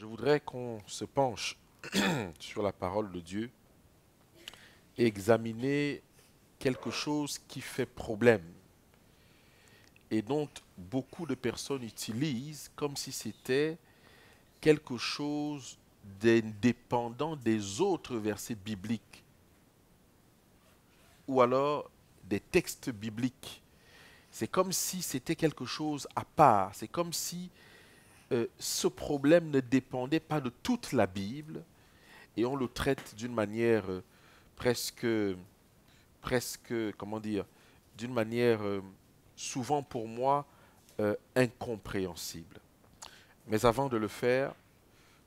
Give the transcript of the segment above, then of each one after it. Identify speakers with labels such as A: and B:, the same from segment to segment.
A: Je voudrais qu'on se penche sur la parole de Dieu et examiner quelque chose qui fait problème et dont beaucoup de personnes utilisent comme si c'était quelque chose d'indépendant des autres versets bibliques ou alors des textes bibliques. C'est comme si c'était quelque chose à part. C'est comme si ce problème ne dépendait pas de toute la Bible et on le traite d'une manière presque, comment dire, d'une manière souvent pour moi incompréhensible. Mais avant de le faire,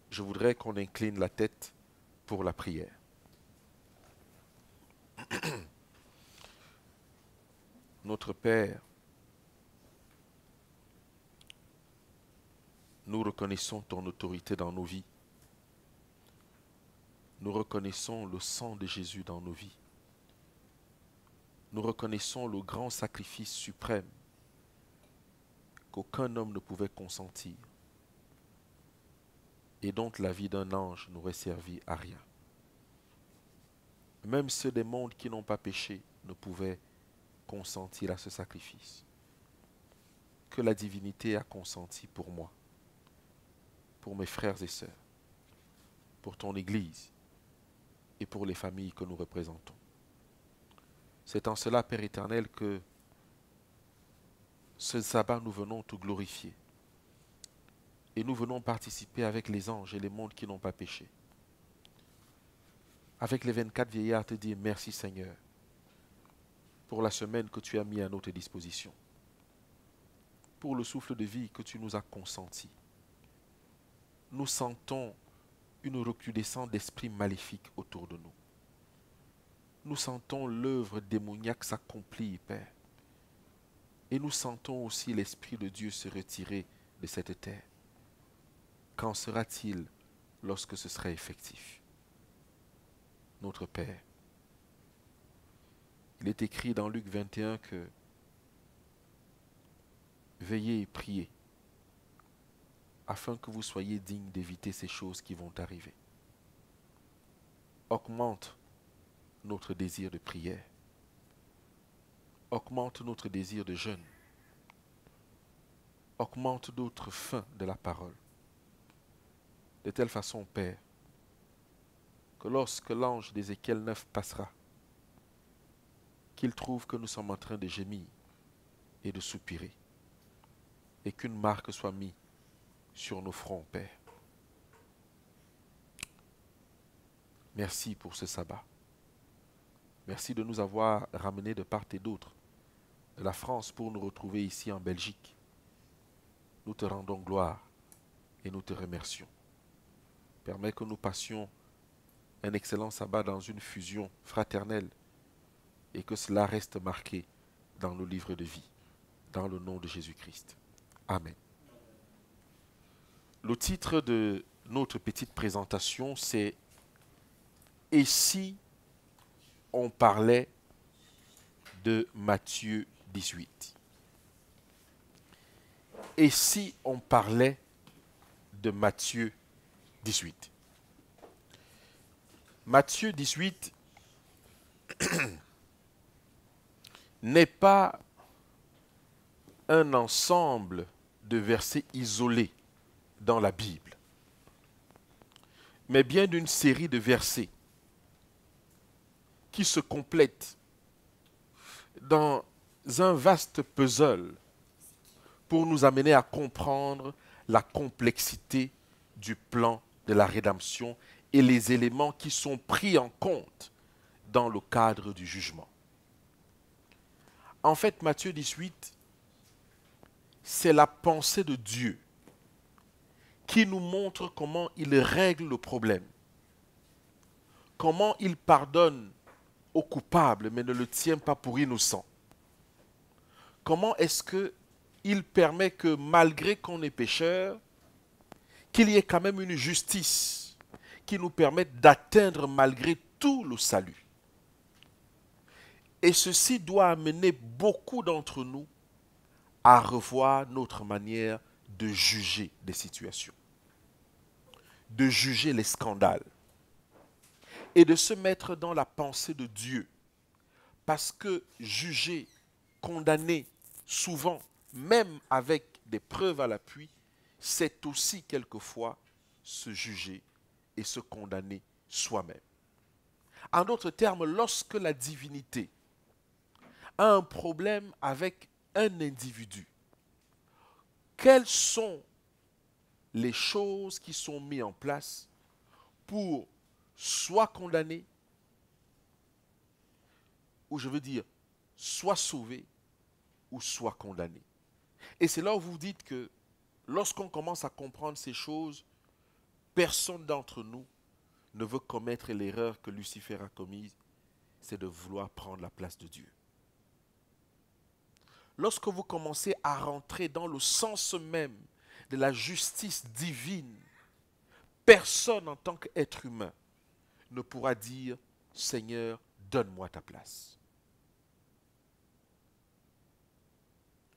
A: je voudrais qu'on incline la tête pour la prière. Notre Père, nous reconnaissons ton autorité dans nos vies. Nous reconnaissons le sang de Jésus dans nos vies. Nous reconnaissons le grand sacrifice suprême qu'aucun homme ne pouvait consentir et dont la vie d'un ange n'aurait servi à rien. Même ceux des mondes qui n'ont pas péché ne pouvaient consentir à ce sacrifice que la divinité a consenti pour moi, pour mes frères et sœurs, pour ton Église et pour les familles que nous représentons. C'est en cela, Père éternel, que ce sabbat nous venons te glorifier et nous venons participer avec les anges et les mondes qui n'ont pas péché, avec les 24 vieillards, te dire merci Seigneur pour la semaine que tu as mis à notre disposition, pour le souffle de vie que tu nous as consenti. Nous sentons une recrudescence d'esprits maléfiques autour de nous. Nous sentons l'œuvre démoniaque s'accomplir, Père. Et nous sentons aussi l'Esprit de Dieu se retirer de cette terre. Qu'en sera-t-il lorsque ce sera effectif? Notre Père, il est écrit dans Luc 21 que veillez et priez afin que vous soyez dignes d'éviter ces choses qui vont arriver. Augmente notre désir de prière. Augmente notre désir de jeûne. Augmente notre faim de la parole. De telle façon, Père, que lorsque l'ange d'Ézéchiel 9 passera, qu'il trouve que nous sommes en train de gémir et de soupirer, et qu'une marque soit mise sur nos fronts, Père. Merci pour ce sabbat. Merci de nous avoir ramenés de part et d'autre de la France pour nous retrouver ici en Belgique. Nous te rendons gloire et nous te remercions. Permets que nous passions un excellent sabbat dans une fusion fraternelle et que cela reste marqué dans le livre de vie, dans le nom de Jésus-Christ. Amen. Le titre de notre petite présentation, c'est « Et si on parlait de Matthieu 18 ?» Et si on parlait de Matthieu 18? Matthieu 18 n'est pas un ensemble de versets isolés dans la Bible, mais bien d'une série de versets qui se complètent dans un vaste puzzle pour nous amener à comprendre la complexité du plan de la rédemption et les éléments qui sont pris en compte dans le cadre du jugement. En fait, Matthieu 18, c'est la pensée de Dieu qui nous montre comment il règle le problème, comment il pardonne aux coupables mais ne le tient pas pour innocent. Comment est-ce qu'il permet que malgré qu'on est pécheur, qu'il y ait quand même une justice qui nous permette d'atteindre malgré tout le salut. Et ceci doit amener beaucoup d'entre nous à revoir notre manière de juger des situations. de juger les scandales et de se mettre dans la pensée de Dieu. Parce que juger, condamner, souvent, même avec des preuves à l'appui, c'est aussi quelquefois se juger et se condamner soi-même. En d'autres termes, lorsque la divinité a un problème avec un individu, quelles sont les choses qui sont mises en place pour soit condamner, ou je veux dire, soit sauver, ou soit condamner. Et c'est là où vous dites que lorsqu'on commence à comprendre ces choses, personne d'entre nous ne veut commettre l'erreur que Lucifer a commise, c'est de vouloir prendre la place de Dieu. Lorsque vous commencez à rentrer dans le sens même de la justice divine, personne en tant qu'être humain ne pourra dire « Seigneur, donne-moi ta place ».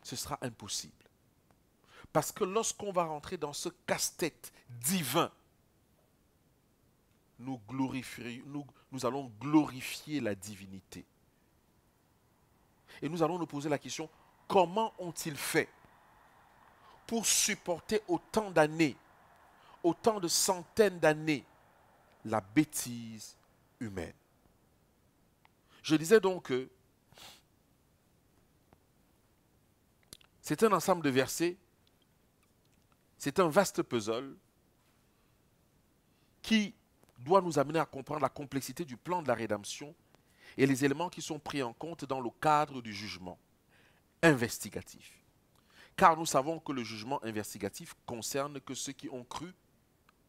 A: Ce sera impossible. Parce que lorsqu'on va rentrer dans ce casse-tête divin, nous allons glorifier la divinité. Et nous allons nous poser la question, comment ont-ils fait pour supporter autant d'années, autant de centaines d'années, la bêtise humaine? Je disais donc que c'est un ensemble de versets, c'est un vaste puzzle qui doit nous amener à comprendre la complexité du plan de la rédemption et les éléments qui sont pris en compte dans le cadre du jugement investigatif. Car nous savons que le jugement investigatif concerne que ceux qui ont cru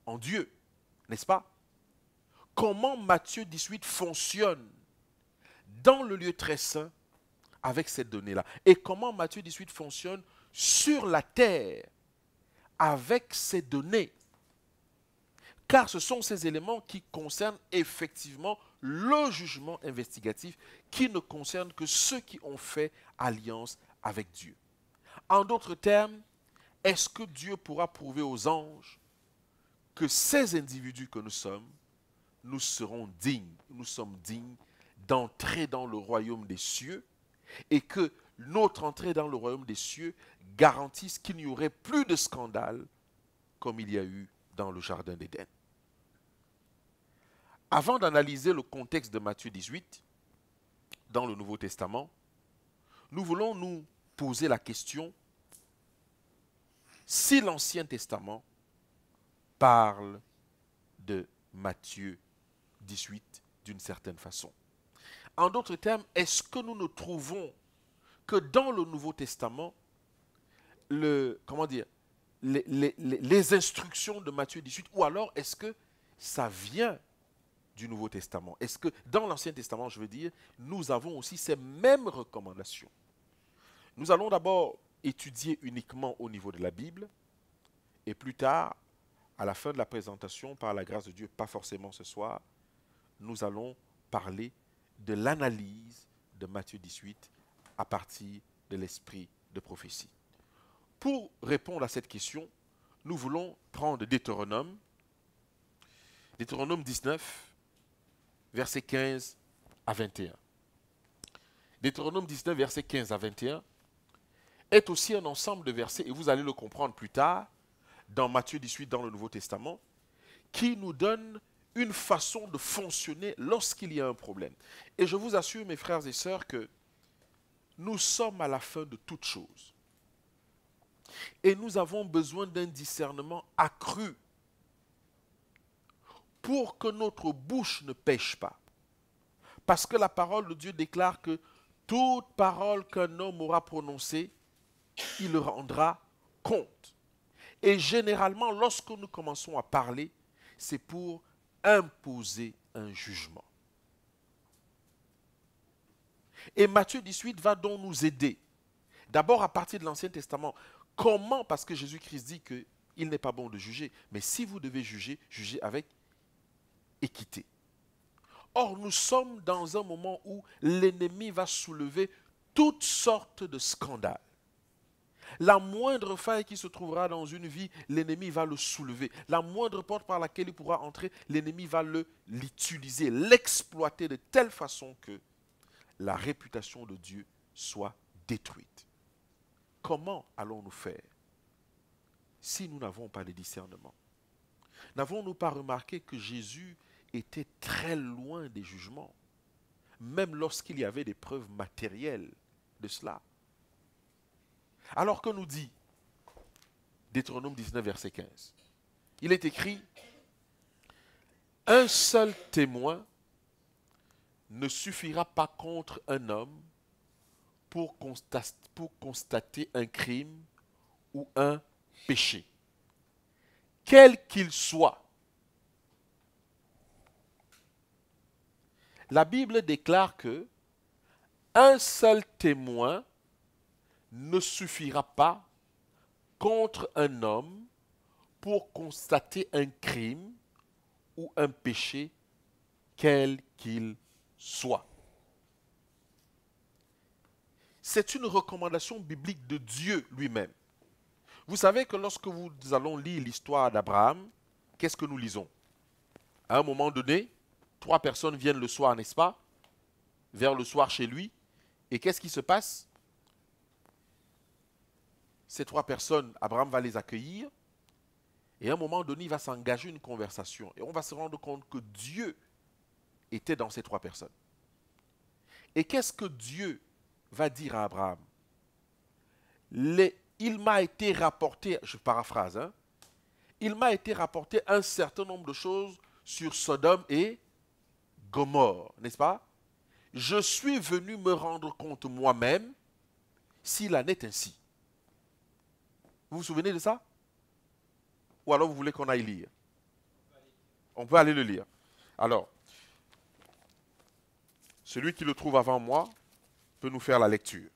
A: en Dieu, n'est-ce pas? Comment Matthieu 18 fonctionne dans le lieu très saint avec cette donnée-là? Et comment Matthieu 18 fonctionne sur la terre avec ces données? Car ce sont ces éléments qui concernent effectivement le jugement investigatif qui ne concerne que ceux qui ont fait alliance avec Dieu. En d'autres termes, est-ce que Dieu pourra prouver aux anges que ces individus que nous sommes dignes d'entrer dans le royaume des cieux et que notre entrée dans le royaume des cieux garantisse qu'il n'y aurait plus de scandale comme il y a eu dans le jardin d'Éden? Avant d'analyser le contexte de Matthieu 18 dans le Nouveau Testament, nous voulons nous poser la question si l'Ancien Testament parle de Matthieu 18 d'une certaine façon. En d'autres termes, est-ce que nous ne trouvons que dans le Nouveau Testament, les instructions de Matthieu 18, ou alors est-ce que ça vient du Nouveau Testament? Est-ce que dans l'Ancien Testament, je veux dire, nous avons aussi ces mêmes recommandations? Nous allons d'abord étudier uniquement au niveau de la Bible, et plus tard, à la fin de la présentation, par la grâce de Dieu, pas forcément ce soir, nous allons parler de l'analyse de Matthieu 18 à partir de l'esprit de prophétie. Pour répondre à cette question, nous voulons prendre Deutéronome 19, versets 15 à 21. Deutéronome 19, versets 15 à 21 est aussi un ensemble de versets, et vous allez le comprendre plus tard, dans Matthieu 18, dans le Nouveau Testament, qui nous donne une façon de fonctionner lorsqu'il y a un problème. Et je vous assure, mes frères et sœurs, que nous sommes à la fin de toutes choses. Et nous avons besoin d'un discernement accru pour que notre bouche ne pêche pas. Parce que la parole de Dieu déclare que toute parole qu'un homme aura prononcée, il le rendra compte. Et généralement, lorsque nous commençons à parler, c'est pour imposer un jugement. Et Matthieu 18 va donc nous aider. D'abord à partir de l'Ancien Testament. Comment? Parce que Jésus-Christ dit qu'il n'est pas bon de juger. Mais si vous devez juger, jugez avec équité. Or, nous sommes dans un moment où l'ennemi va soulever toutes sortes de scandales. La moindre faille qui se trouvera dans une vie, l'ennemi va le soulever. La moindre porte par laquelle il pourra entrer, l'ennemi va l'utiliser, l'exploiter de telle façon que la réputation de Dieu soit détruite. Comment allons-nous faire si nous n'avons pas de discernement? N'avons-nous pas remarqué que Jésus était très loin des jugements, même lorsqu'il y avait des preuves matérielles de cela? Alors que nous dit Deutéronome 19, verset 15, il est écrit: un seul témoin ne suffira pas contre un homme pour constater un crime ou un péché, quel qu'il soit. La Bible déclare que un seul témoin ne suffira pas contre un homme pour constater un crime ou un péché, quel qu'il soit. C'est une recommandation biblique de Dieu lui-même. Vous savez que lorsque nous allons lire l'histoire d'Abraham, qu'est-ce que nous lisons? À un moment donné, 3 personnes viennent le soir, n'est-ce pas? Vers le soir chez lui. Et qu'est-ce qui se passe? Ces 3 personnes, Abraham va les accueillir. Et à un moment donné, il va s'engager une conversation. Et on va se rendre compte que Dieu était dans ces 3 personnes. Et qu'est-ce que Dieu va dire à Abraham? Il m'a été rapporté, je paraphrase, hein, il m'a été rapporté un certain nombre de choses sur Sodome et Gomorrhe, n'est-ce pas? Je suis venu me rendre compte moi-même s'il en est ainsi. Vous vous souvenez de ça? Ou alors vous voulez qu'on aille lire? On peut aller le lire. Alors, celui qui le trouve avant moi peut nous faire la lecture.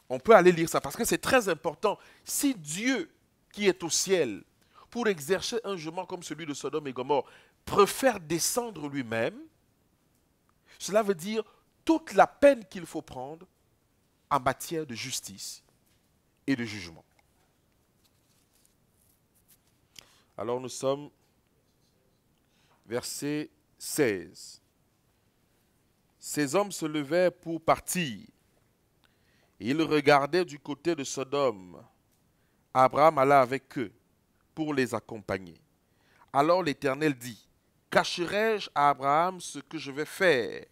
A: On peut aller lire ça parce que c'est très important. Si Dieu, qui est au ciel, pour exercer un jugement comme celui de Sodome et Gomorrhe, préfère descendre lui-même, cela veut dire toute la peine qu'il faut prendre en matière de justice et de jugement. Alors nous sommes verset 16. Ces hommes se levèrent pour partir. Ils regardaient du côté de Sodome. Abraham alla avec eux pour les accompagner. Alors l'Éternel dit: cacherai-je à Abraham ce que je vais faire?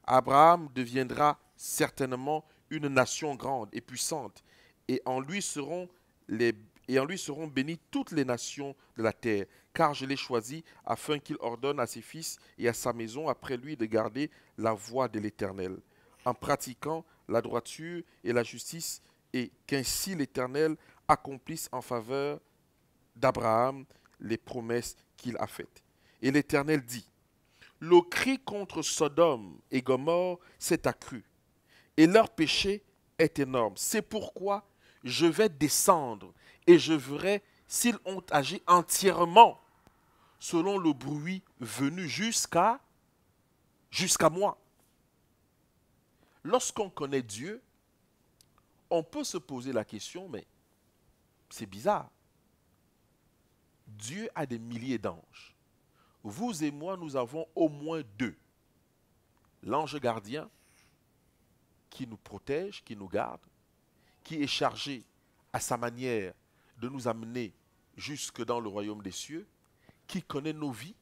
A: Abraham deviendra certainement une nation grande et puissante, et en lui seront bénies toutes les nations de la terre, car je l'ai choisi afin qu'il ordonne à ses fils et à sa maison après lui de garder la voie de l'Éternel, en pratiquant la droiture et la justice, et qu'ainsi l'Éternel accomplisse en faveur d'Abraham les promesses qu'il a faites. Et l'Éternel dit: le cri contre Sodome et Gomorrhe s'est accru, et leur péché est énorme. C'est pourquoi je vais descendre, et je verrai s'ils ont agi entièrement selon le bruit venu jusqu'à moi. Lorsqu'on connaît Dieu, on peut se poser la question, mais c'est bizarre. Dieu a des milliers d'anges. Vous et moi, nous avons au moins 2. L'ange gardien, qui nous protège, qui nous garde, qui est chargé à sa manière de nous amener jusque dans le royaume des cieux, qui connaît nos vies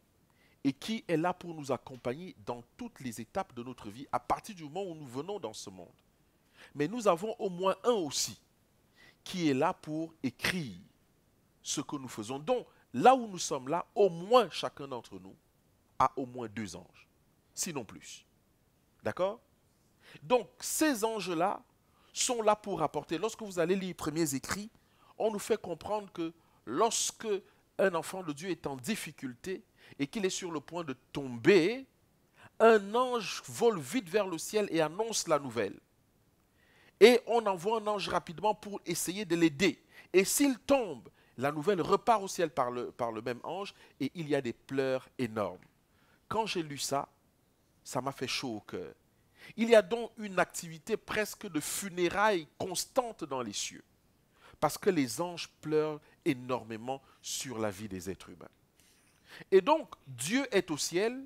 A: et qui est là pour nous accompagner dans toutes les étapes de notre vie à partir du moment où nous venons dans ce monde. Mais nous avons au moins un aussi qui est là pour écrire ce que nous faisons. Donc, là où nous sommes là, au moins chacun d'entre nous a au moins 2 anges, sinon plus. D'accord? Donc, ces anges-là sont là pour apporter. Lorsque vous allez lire les premiers écrits, on nous fait comprendre que lorsque un enfant de Dieu est en difficulté et qu'il est sur le point de tomber, un ange vole vite vers le ciel et annonce la nouvelle. Et on envoie un ange rapidement pour essayer de l'aider. Et s'il tombe, la nouvelle repart au ciel par le même ange et il y a des pleurs énormes. Quand j'ai lu ça, ça m'a fait chaud au cœur. Il y a donc une activité presque de funérailles constante dans les cieux, parce que les anges pleurent énormément sur la vie des êtres humains. Et donc, Dieu est au ciel,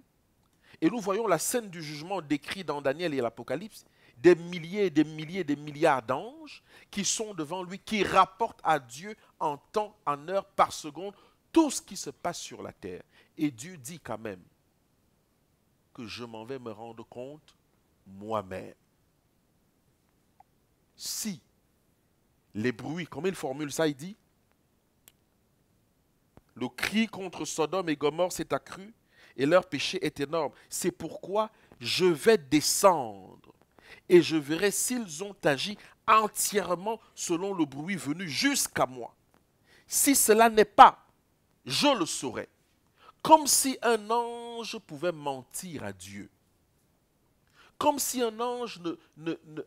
A: et nous voyons la scène du jugement décrite dans Daniel et l'Apocalypse, des milliers et des milliers, des milliards d'anges qui sont devant lui, qui rapportent à Dieu en temps, en heure, par seconde, tout ce qui se passe sur la terre. Et Dieu dit quand même que je m'en vais me rendre compte moi-même. Si les bruits, comme il formule ça, il dit, le cri contre Sodome et Gomorrhe s'est accru et leur péché est énorme. C'est pourquoi je vais descendre et je verrai s'ils ont agi entièrement selon le bruit venu jusqu'à moi. Si cela n'est pas, je le saurai. Comme si un ange pouvait mentir à Dieu. Comme si un ange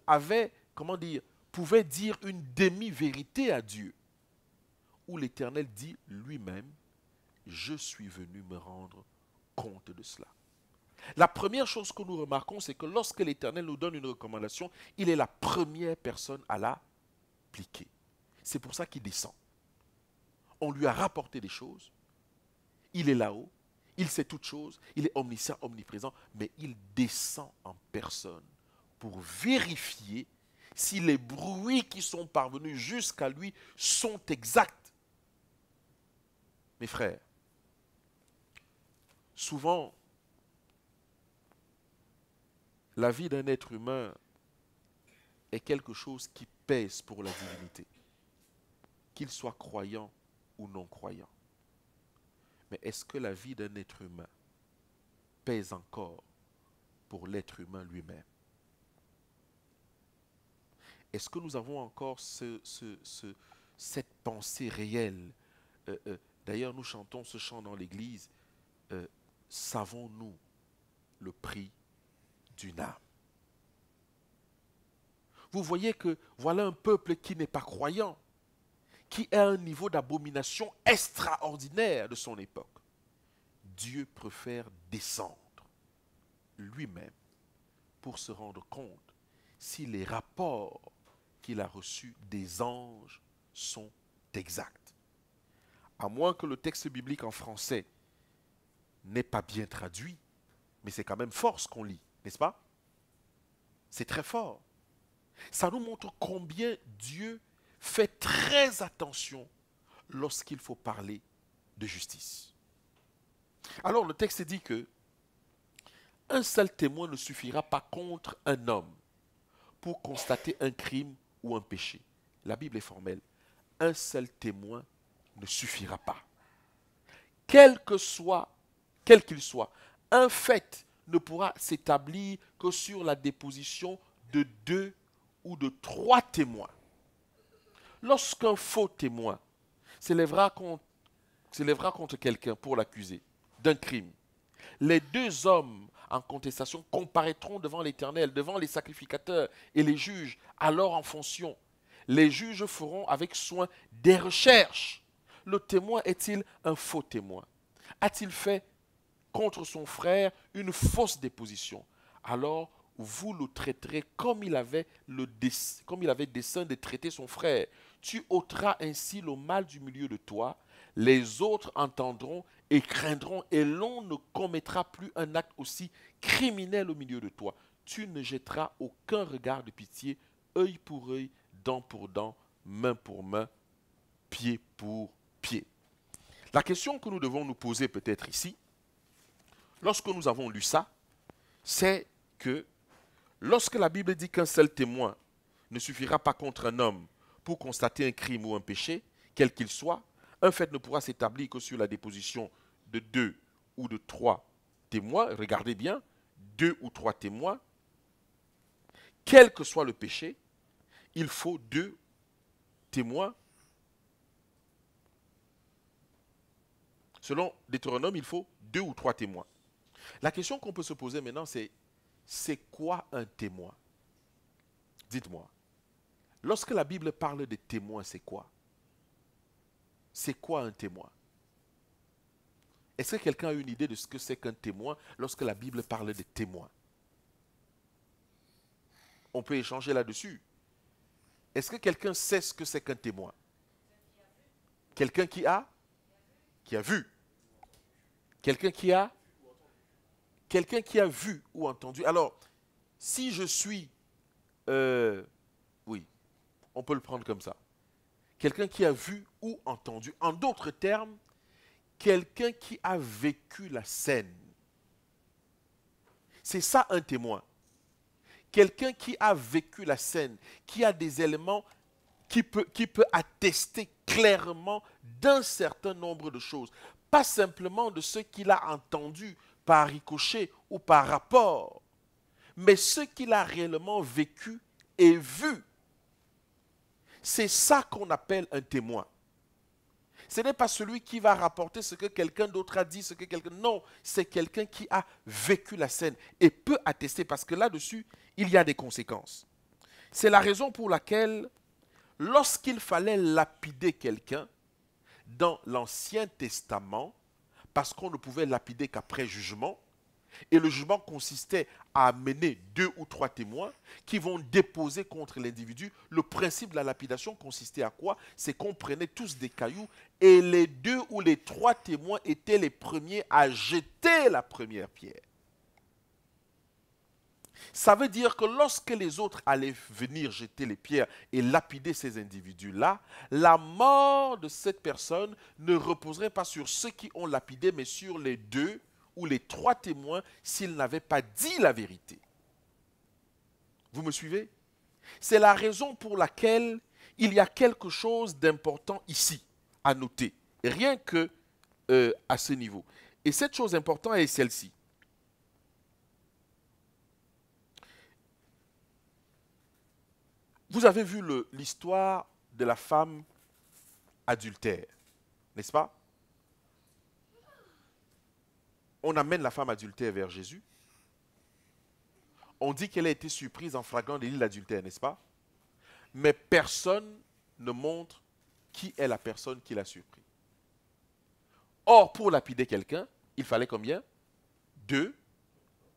A: avait, comment dire, pouvait dire une demi-vérité à Dieu. Où l'Éternel dit lui-même, je suis venu me rendre compte de cela. La première chose que nous remarquons, c'est que lorsque l'Éternel nous donne une recommandation, il est la première personne à l'appliquer. C'est pour ça qu'il descend. On lui a rapporté des choses. Il est là-haut. Il sait toutes choses. Il est omniscient, omniprésent. Mais il descend en personne pour vérifier si les bruits qui sont parvenus jusqu'à lui sont exacts. Mes frères, souvent, la vie d'un être humain est quelque chose qui pèse pour la divinité, qu'il soit croyant ou non croyant. Mais est-ce que la vie d'un être humain pèse encore pour l'être humain lui-même? Est-ce que nous avons encore cette pensée réelle? D'ailleurs, nous chantons ce chant dans l'église. Savons-nous le prix d'une âme? Vous voyez que voilà un peuple qui n'est pas croyant, qui a un niveau d'abomination extraordinaire de son époque. Dieu préfère descendre lui-même pour se rendre compte si les rapports qu'il a reçus des anges sont exacts. À moins que le texte biblique en français n'ait pas bien traduit, mais c'est quand même fort ce qu'on lit, n'est-ce pas? C'est très fort. Ça nous montre combien Dieu fait très attention lorsqu'il faut parler de justice. Alors le texte dit que un seul témoin ne suffira pas contre un homme pour constater un crime ou un péché. La Bible est formelle. Un seul témoin ne suffira pas. Quel qu'il soit, un fait ne pourra s'établir que sur la déposition de 2 ou de 3 témoins. Lorsqu'un faux témoin s'élèvera contre quelqu'un pour l'accuser d'un crime, les 2 hommes en contestation comparaîtront devant l'Éternel, devant les sacrificateurs et les juges, alors en fonction. Les juges feront avec soin des recherches. Le témoin est-il un faux témoin? A-t-il fait contre son frère une fausse déposition? Alors vous le traiterez comme il avait dessein de traiter son frère. Tu ôteras ainsi le mal du milieu de toi. Les autres entendront et craindront, et l'on ne commettra plus un acte aussi criminel au milieu de toi. Tu ne jetteras aucun regard de pitié, œil pour œil, dent pour dent, main pour main, pied pour pied. La question que nous devons nous poser peut-être ici, lorsque nous avons lu ça, c'est que lorsque la Bible dit qu'un seul témoin ne suffira pas contre un homme pour constater un crime ou un péché, quel qu'il soit, un fait ne pourra s'établir que sur la déposition de 2 ou de 3 témoins. Regardez bien, 2 ou 3 témoins. Quel que soit le péché, il faut 2 témoins. Selon Deutéronome, il faut 2 ou 3 témoins. La question qu'on peut se poser maintenant, c'est quoi un témoin? Dites-moi. Lorsque la Bible parle de témoins, c'est quoi? C'est quoi un témoin? Est-ce que quelqu'un a une idée de ce que c'est qu'un témoin lorsque la Bible parle de témoins? On peut échanger là-dessus. Est-ce que quelqu'un sait ce que c'est qu'un témoin? Quelqu'un qui a vu. Quelqu'un qui a, quelqu'un qui a vu ou entendu. Alors, si je suis, oui, on peut le prendre comme ça. Quelqu'un qui a vu ou entendu. En d'autres termes, quelqu'un qui a vécu la scène. C'est ça un témoin. Quelqu'un qui a vécu la scène, qui a des éléments qui peut attester clairement d'un certain nombre de choses. Pas simplement de ce qu'il a entendu par ricochet ou par rapport, mais ce qu'il a réellement vécu et vu. C'est ça qu'on appelle un témoin. Ce n'est pas celui qui va rapporter ce que quelqu'un d'autre a dit, ce que quelqu'un... Non, c'est quelqu'un qui a vécu la scène et peut attester, parce que là-dessus, il y a des conséquences. C'est la raison pour laquelle, lorsqu'il fallait lapider quelqu'un, dans l'Ancien Testament, parce qu'on ne pouvait lapider qu'après jugement, et le jugement consistait à amener 2 ou 3 témoins qui vont déposer contre l'individu. Le principe de la lapidation consistait à quoi? C'est qu'on prenait tous des cailloux et les 2 ou les 3 témoins étaient les premiers à jeter la première pierre. Ça veut dire que lorsque les autres allaient venir jeter les pierres et lapider ces individus-là, la mort de cette personne ne reposerait pas sur ceux qui ont lapidé, mais sur les 2 ou les 3 témoins s'ils n'avaient pas dit la vérité. Vous me suivez? C'est la raison pour laquelle il y a quelque chose d'important ici à noter, rien que à ce niveau. Et cette chose importante est celle-ci. Vous avez vu l'histoire de la femme adultère, n'est-ce pas? On amène la femme adultère vers Jésus. On dit qu'elle a été surprise en flagrant délit d'adultère, n'est-ce pas? Mais personne ne montre qui est la personne qui l'a surpris. Or, pour lapider quelqu'un, il fallait combien? 2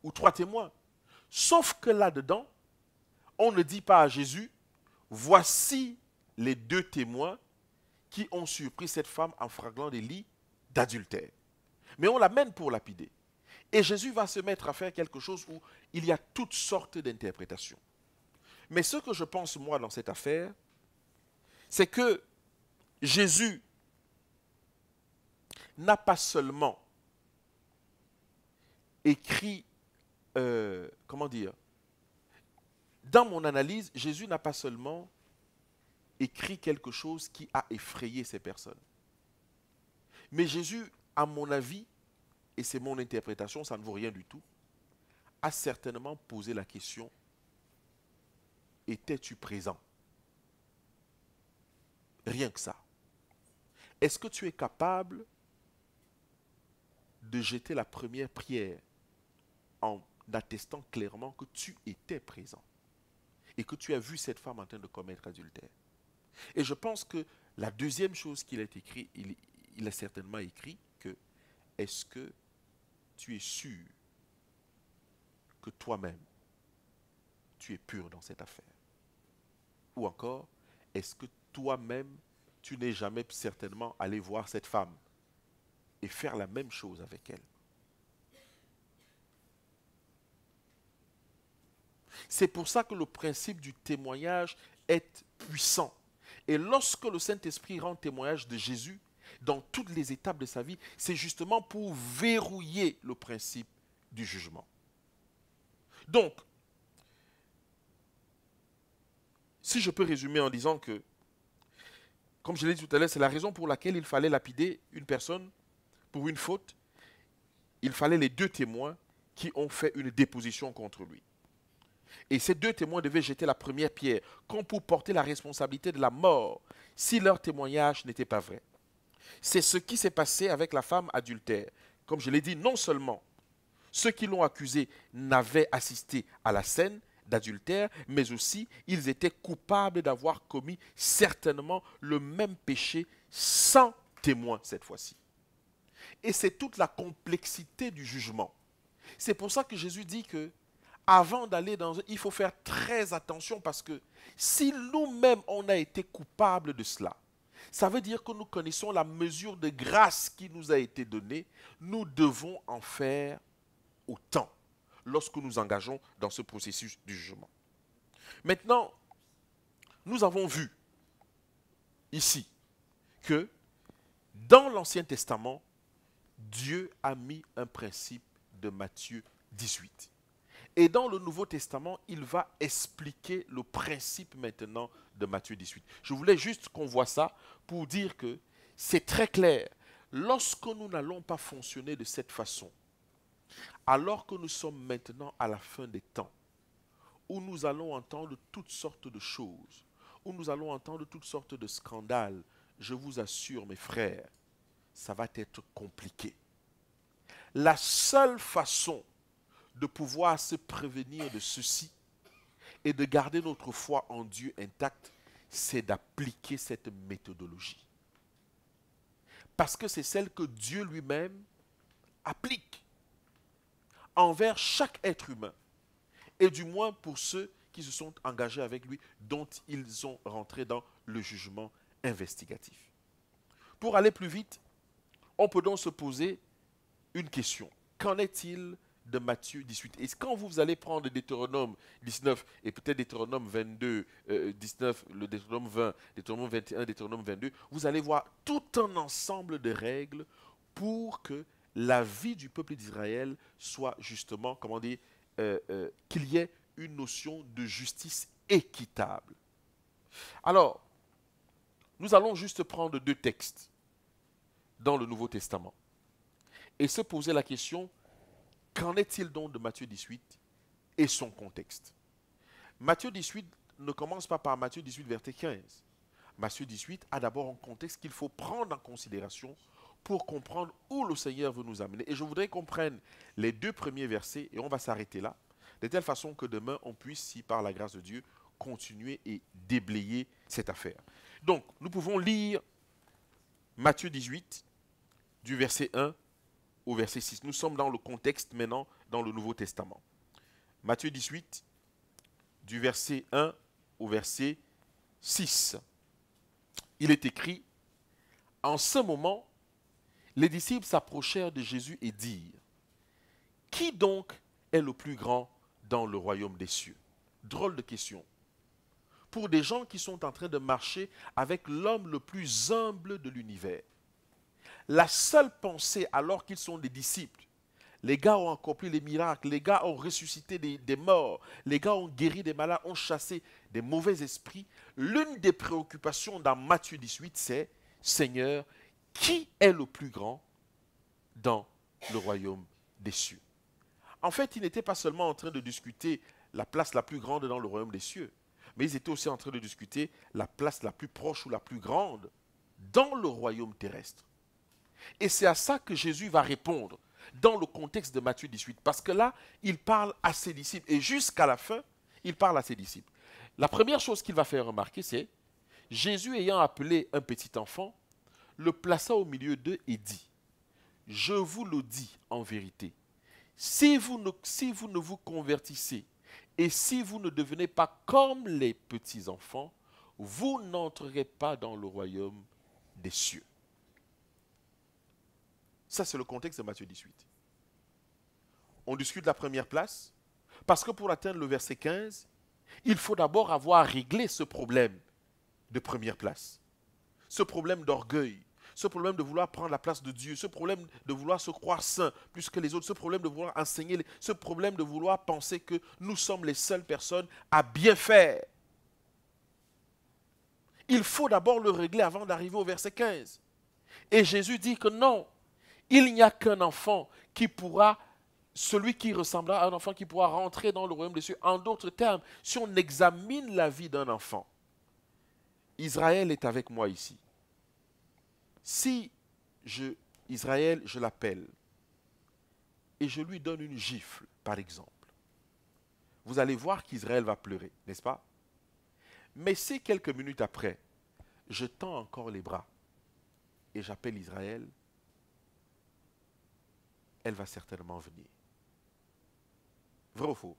A: ou 3 témoins. Sauf que là-dedans, on ne dit pas à Jésus, voici les 2 témoins qui ont surpris cette femme en flagrant délit d'adultère. Mais on l'amène pour lapider. Et Jésus va se mettre à faire quelque chose où il y a toutes sortes d'interprétations. Mais ce que je pense, moi, dans cette affaire, c'est que Jésus n'a pas seulement écrit, comment dire, dans mon analyse, Jésus n'a pas seulement écrit quelque chose qui a effrayé ces personnes. Mais Jésus, à mon avis, et c'est mon interprétation, ça ne vaut rien du tout, a certainement posé la question, étais-tu présent? Rien que ça. Est-ce que tu es capable de jeter la première prière en attestant clairement que tu étais présent et que tu as vu cette femme en train de commettre adultère? Et je pense que la deuxième chose qu'il a écrit, il a certainement écrit que est-ce que tu es sûr que toi-même, tu es pur dans cette affaire? Ou encore, est-ce que toi-même, tu n'es jamais certainement allé voir cette femme et faire la même chose avec elle? C'est pour ça que le principe du témoignage est puissant. Et lorsque le Saint-Esprit rend témoignage de Jésus, dans toutes les étapes de sa vie, c'est justement pour verrouiller le principe du jugement. Donc, si je peux résumer en disant que, comme je l'ai dit tout à l'heure, c'est la raison pour laquelle il fallait lapider une personne pour une faute. Il fallait les 2 témoins qui ont fait une déposition contre lui. Et ces 2 témoins devaient jeter la première pierre, comme pour porter la responsabilité de la mort, si leur témoignage n'était pas vrai. C'est ce qui s'est passé avec la femme adultère. Comme je l'ai dit, non seulement ceux qui l'ont accusée n'avaient assisté à la scène d'adultère, mais aussi ils étaient coupables d'avoir commis certainement le même péché sans témoin cette fois-ci. Et c'est toute la complexité du jugement. C'est pour ça que Jésus dit que avant d'aller dans... Il faut faire très attention parce que si nous-mêmes on a été coupables de cela, ça veut dire que nous connaissons la mesure de grâce qui nous a été donnée. Nous devons en faire autant lorsque nous engageons dans ce processus du jugement. Maintenant, nous avons vu ici que dans l'Ancien Testament, Dieu a mis un principe de Matthieu 18. Et dans le Nouveau Testament, il va expliquer le principe maintenant de Matthieu 18. Je voulais juste qu'on voit ça pour dire que c'est très clair. Lorsque nous n'allons pas fonctionner de cette façon, alors que nous sommes maintenant à la fin des temps, où nous allons entendre toutes sortes de choses, où nous allons entendre toutes sortes de scandales, je vous assure, mes frères, ça va être compliqué. La seule façon de pouvoir se prévenir de ceci et de garder notre foi en Dieu intacte, c'est d'appliquer cette méthodologie. Parce que c'est celle que Dieu lui-même applique envers chaque être humain, et du moins pour ceux qui se sont engagés avec lui, dont ils ont rentré dans le jugement investigatif. Pour aller plus vite, on peut donc se poser une question. Qu'en est-il de Matthieu 18? Et quand vous allez prendre Deutéronome 19 et peut-être Deutéronome 22, 19, le Deutéronome 20, Deutéronome 21, Deutéronome 22, vous allez voir tout un ensemble de règles pour que la vie du peuple d'Israël soit justement, comment dire, qu'il y ait une notion de justice équitable. Alors, nous allons juste prendre deux textes dans le Nouveau Testament et se poser la question, qu'en est-il donc de Matthieu 18 et son contexte? Matthieu 18 ne commence pas par Matthieu 18, verset 15. Matthieu 18 a d'abord un contexte qu'il faut prendre en considération pour comprendre où le Seigneur veut nous amener. Et je voudrais qu'on prenne les deux premiers versets et on va s'arrêter là, de telle façon que demain on puisse, si par la grâce de Dieu, continuer et déblayer cette affaire. Donc, nous pouvons lire Matthieu 18, du verset 1 au verset 6. Nous sommes dans le contexte maintenant dans le Nouveau Testament. Matthieu 18, du verset 1 au verset 6. Il est écrit, « En ce moment, les disciples s'approchèrent de Jésus et dirent, « Qui donc est le plus grand dans le royaume des cieux ?» Drôle de question. Pour des gens qui sont en train de marcher avec l'homme le plus humble de l'univers. La seule pensée, alors qu'ils sont des disciples, les gars ont accompli les miracles, les gars ont ressuscité des morts, les gars ont guéri des malades, ont chassé des mauvais esprits. L'une des préoccupations dans Matthieu 18, c'est « Seigneur, qui est le plus grand dans le royaume des cieux ?» En fait, ils n'étaient pas seulement en train de discuter la place la plus grande dans le royaume des cieux, mais ils étaient aussi en train de discuter la place la plus proche ou la plus grande dans le royaume terrestre. Et c'est à ça que Jésus va répondre dans le contexte de Matthieu 18. Parce que là, il parle à ses disciples. Et jusqu'à la fin, il parle à ses disciples. La première chose qu'il va faire remarquer, c'est Jésus ayant appelé un petit enfant, le plaça au milieu d'eux et dit, « Je vous le dis en vérité, si vous ne vous convertissez et si vous ne devenez pas comme les petits enfants, vous n'entrerez pas dans le royaume des cieux. » Ça, c'est le contexte de Matthieu 18. On discute la première place, parce que pour atteindre le verset 15, il faut d'abord avoir réglé ce problème de première place. Ce problème d'orgueil, ce problème de vouloir prendre la place de Dieu, ce problème de vouloir se croire saint plus que les autres, ce problème de vouloir enseigner, ce problème de vouloir penser que nous sommes les seules personnes à bien faire. Il faut d'abord le régler avant d'arriver au verset 15. Et Jésus dit que non, il n'y a qu'un enfant qui pourra, celui qui ressemblera à un enfant qui pourra rentrer dans le royaume des cieux. En d'autres termes, si on examine la vie d'un enfant, Israël est avec moi ici. Si Israël, je l'appelle et je lui donne une gifle, par exemple, vous allez voir qu'Israël va pleurer, n'est-ce pas? Mais si quelques minutes après, je tends encore les bras et j'appelle Israël, elle va certainement venir. Vrai ou faux?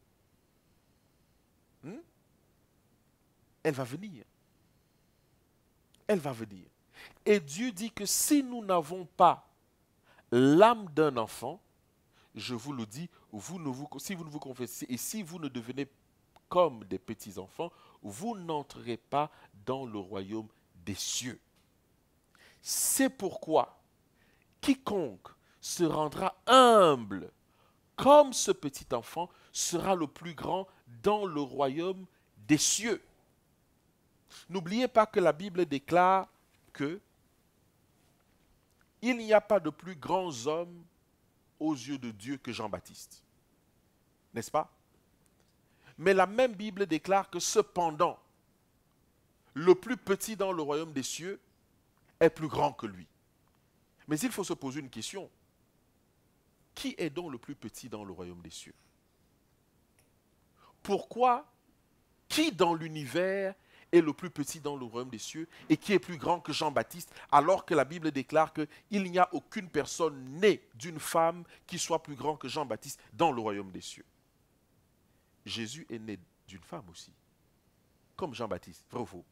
A: Hmm? Elle va venir. Elle va venir. Et Dieu dit que si nous n'avons pas l'âme d'un enfant, je vous le dis, si vous ne vous confessez et si vous ne devenez comme des petits-enfants, vous n'entrerez pas dans le royaume des cieux. C'est pourquoi quiconque se rendra humble comme ce petit enfant sera le plus grand dans le royaume des cieux. N'oubliez pas que la Bible déclare que il n'y a pas de plus grands hommes aux yeux de Dieu que Jean-Baptiste. N'est-ce pas? Mais la même Bible déclare que cependant, le plus petit dans le royaume des cieux est plus grand que lui. Mais il faut se poser une question. Qui est donc le plus petit dans le royaume des cieux? Pourquoi? Qui dans l'univers est le plus petit dans le royaume des cieux et qui est plus grand que Jean-Baptiste, alors que la Bible déclare qu'il n'y a aucune personne née d'une femme qui soit plus grand que Jean-Baptiste dans le royaume des cieux? Jésus est né d'une femme aussi, comme Jean-Baptiste, vrai ou faux?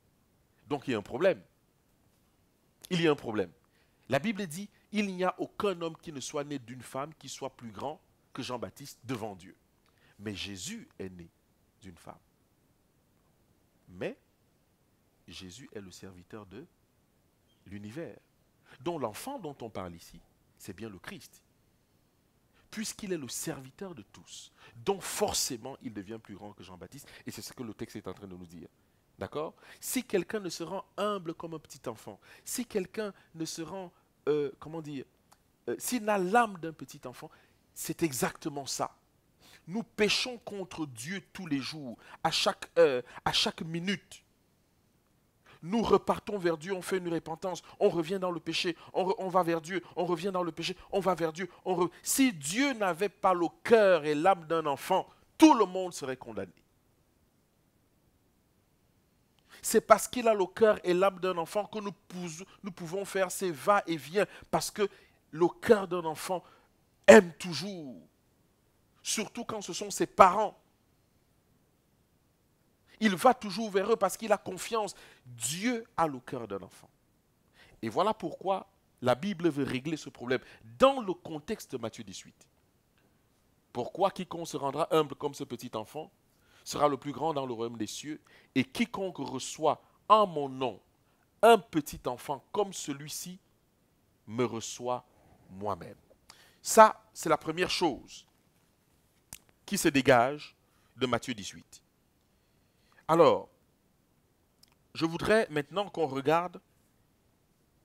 A: Donc il y a un problème. Il y a un problème. La Bible dit, il n'y a aucun homme qui ne soit né d'une femme qui soit plus grand que Jean-Baptiste devant Dieu. Mais Jésus est né d'une femme. Mais Jésus est le serviteur de l'univers. Donc l'enfant dont on parle ici, c'est bien le Christ. Puisqu'il est le serviteur de tous, donc forcément il devient plus grand que Jean-Baptiste, et c'est ce que le texte est en train de nous dire. D'accord? Si quelqu'un ne se rend humble comme un petit enfant, si quelqu'un ne se rend, s'il n'a l'âme d'un petit enfant, c'est exactement ça. Nous péchons contre Dieu tous les jours, à chaque heure, à chaque minute. Nous repartons vers Dieu, on fait une repentance, on revient dans le péché, on va vers Dieu, on revient dans le péché, on va vers Dieu. Si Dieu n'avait pas le cœur et l'âme d'un enfant, tout le monde serait condamné. C'est parce qu'il a le cœur et l'âme d'un enfant que nous pouvons faire ces va-et-vient, parce que le cœur d'un enfant aime toujours, surtout quand ce sont ses parents. Il va toujours vers eux parce qu'il a confiance. Dieu a le cœur d'un enfant. Et voilà pourquoi la Bible veut régler ce problème dans le contexte de Matthieu 18. Pourquoi quiconque se rendra humble comme ce petit enfant sera le plus grand dans le royaume des cieux, et quiconque reçoit en mon nom un petit enfant comme celui-ci me reçoit moi-même. Ça, c'est la première chose qui se dégage de Matthieu 18. Alors, je voudrais maintenant qu'on regarde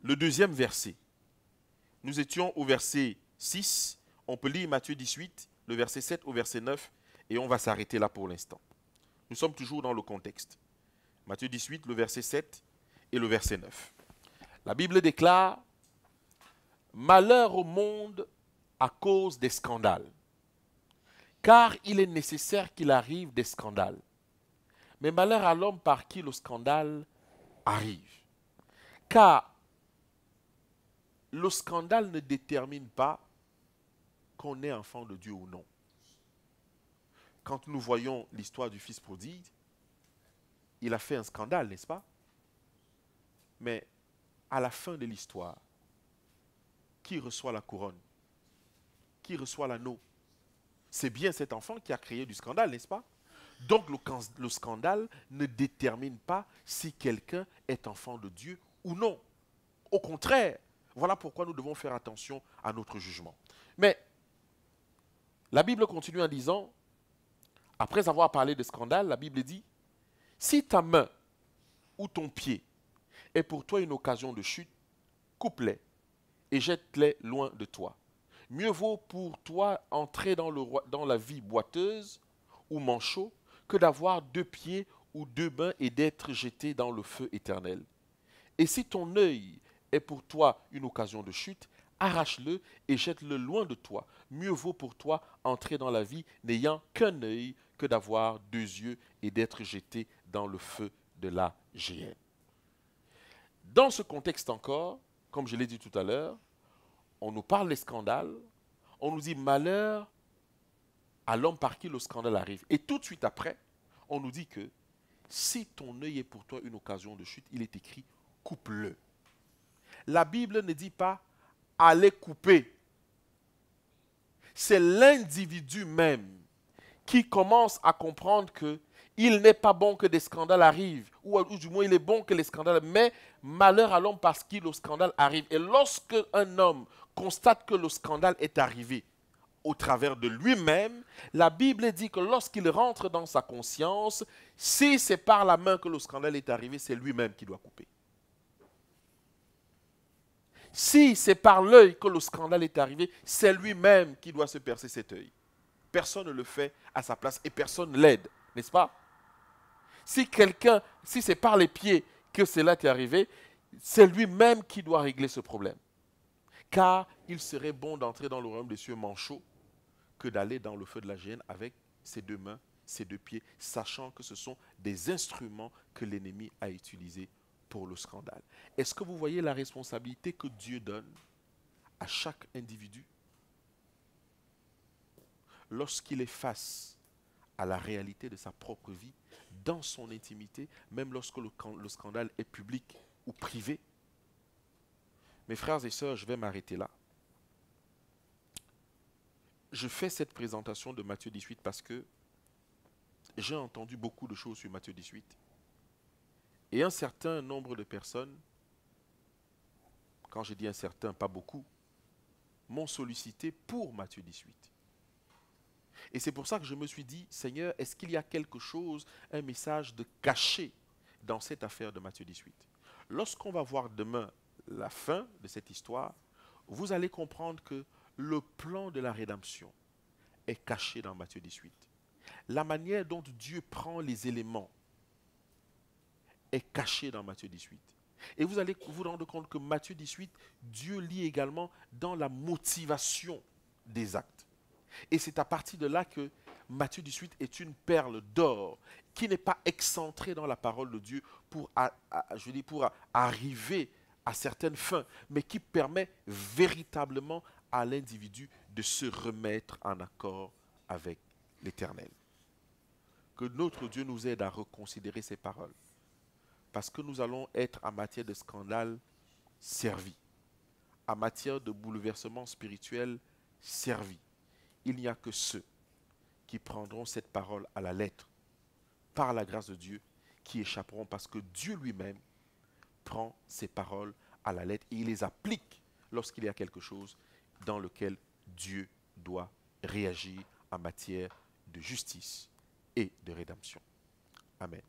A: le deuxième verset. Nous étions au verset 6, on peut lire Matthieu 18, le verset 7 au verset 9, et on va s'arrêter là pour l'instant. Nous sommes toujours dans le contexte. Matthieu 18, le verset 7 et le verset 9. La Bible déclare « Malheur au monde à cause des scandales, car il est nécessaire qu'il arrive des scandales. Mais malheur à l'homme par qui le scandale arrive. Car le scandale ne détermine pas qu'on est enfant de Dieu ou non. Quand nous voyons l'histoire du fils prodigue, il a fait un scandale, n'est-ce pas? Mais à la fin de l'histoire, qui reçoit la couronne? Qui reçoit l'anneau? C'est bien cet enfant qui a créé du scandale, n'est-ce pas? Donc le scandale ne détermine pas si quelqu'un est enfant de Dieu ou non. Au contraire, voilà pourquoi nous devons faire attention à notre jugement. Mais la Bible continue en disant, après avoir parlé de scandale, la Bible dit, si ta main ou ton pied est pour toi une occasion de chute, coupe-les et jette-les loin de toi. Mieux vaut pour toi entrer dans la vie boiteuse ou manchot que d'avoir 2 pieds ou 2 mains et d'être jeté dans le feu éternel. Et si ton œil est pour toi une occasion de chute, arrache-le et jette-le loin de toi. Mieux vaut pour toi entrer dans la vie n'ayant qu'un œil que d'avoir 2 yeux et d'être jeté dans le feu de la géhenne. Dans ce contexte encore, comme je l'ai dit tout à l'heure, on nous parle des scandales, on nous dit malheur à l'homme par qui le scandale arrive. Et tout de suite après, on nous dit que si ton œil est pour toi une occasion de chute, il est écrit coupe-le. La Bible ne dit pas allez couper. C'est l'individu même qui commence à comprendre que il n'est pas bon que des scandales arrivent, ou du moins il est bon que les scandales, mais malheur à l'homme parce que le scandale arrive. Et lorsque un homme constate que le scandale est arrivé au travers de lui-même, la Bible dit que lorsqu'il rentre dans sa conscience, si c'est par la main que le scandale est arrivé, c'est lui-même qui doit couper. Si c'est par l'œil que le scandale est arrivé, c'est lui-même qui doit se percer cet œil. Personne ne le fait à sa place et personne ne l'aide, n'est-ce pas? Si c'est par les pieds que cela est arrivé, c'est lui-même qui doit régler ce problème. Car il serait bon d'entrer dans le royaume des cieux manchot que d'aller dans le feu de la géhenne avec ses deux mains, ses deux pieds, sachant que ce sont des instruments que l'ennemi a utilisés pour le scandale. Est-ce que vous voyez la responsabilité que Dieu donne à chaque individu lorsqu'il est face à la réalité de sa propre vie, dans son intimité, même lorsque le scandale est public ou privé? Mes frères et sœurs, je vais m'arrêter là. Je fais cette présentation de Matthieu 18 parce que j'ai entendu beaucoup de choses sur Matthieu 18. Et un certain nombre de personnes, quand je dis un certain, pas beaucoup, m'ont sollicité pour Matthieu 18. Et c'est pour ça que je me suis dit, Seigneur, est-ce qu'il y a quelque chose, un message de caché dans cette affaire de Matthieu 18? Lorsqu'on va voir demain la fin de cette histoire, vous allez comprendre que le plan de la rédemption est caché dans Matthieu 18. La manière dont Dieu prend les éléments est cachée dans Matthieu 18. Et vous allez vous rendre compte que Matthieu 18, Dieu lit également dans la motivation des actes. Et c'est à partir de là que Matthieu 18 est une perle d'or qui n'est pas excentrée dans la parole de Dieu pour arriver à certaines fins, mais qui permet véritablement à l'individu de se remettre en accord avec l'Éternel. Que notre Dieu nous aide à reconsidérer ces paroles, parce que nous allons être en matière de scandale servis, en matière de bouleversement spirituel servis. Il n'y a que ceux qui prendront cette parole à la lettre, par la grâce de Dieu, qui échapperont, parce que Dieu lui-même prend ces paroles à la lettre et il les applique lorsqu'il y a quelque chose dans lequel Dieu doit réagir en matière de justice et de rédemption. Amen.